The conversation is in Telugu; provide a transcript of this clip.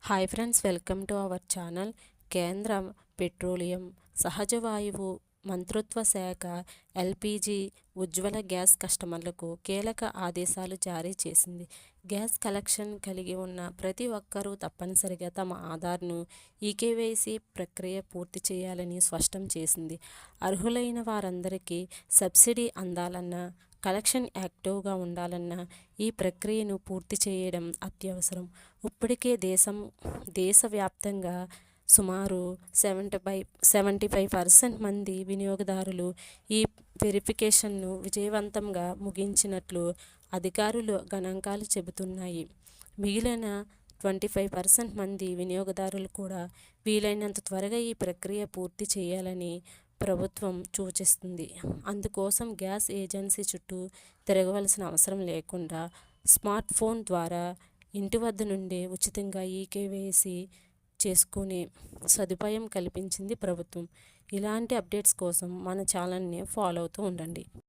Hi friends, welcome to our channel. కేంద్ర పెట్రోలియం సహజ వాయువు మంత్రిత్వ శాఖ ఎల్పిజి ఉజ్వల గ్యాస్ కస్టమర్లకు కీలక ఆదేశాలు జారీ చేసింది. గ్యాస్ కలెక్షన్ కలిగి ఉన్న ప్రతి ఒక్కరూ తప్పనిసరిగా తమ ఆధార్ను ఈకేవైసీ ప్రక్రియ పూర్తి చేయాలని స్పష్టం చేసింది. అర్హులైన వారందరికీ సబ్సిడీ అందాలన్నా, కలెక్షన్ యాక్టివ్గా ఉండాలన్నా ఈ ప్రక్రియను పూర్తి చేయడం అత్యవసరం. ఇప్పటికే దేశవ్యాప్తంగా సుమారు 75% మంది వినియోగదారులు ఈ వెరిఫికేషన్ను విజయవంతంగా ముగించినట్లు అధికారులు గణాంకాలు చెబుతున్నాయి. మిగిలిన 25% మంది వినియోగదారులు కూడా వీలైనంత త్వరగా ఈ ప్రక్రియ పూర్తి చేయాలని ప్రభుత్వం సూచిస్తుంది. అందుకోసం గ్యాస్ ఏజెన్సీ చుట్టూ తిరగవలసిన అవసరం లేకుండా స్మార్ట్ ఫోన్ ద్వారా ఇంటి వద్ద నుండే ఉచితంగా ఈకేవైసీ చేసుకునే సదుపాయం కల్పించింది ప్రభుత్వం. ఇలాంటి అప్డేట్స్ కోసం మన ఛానల్ని ఫాలో అవుతూ ఉండండి.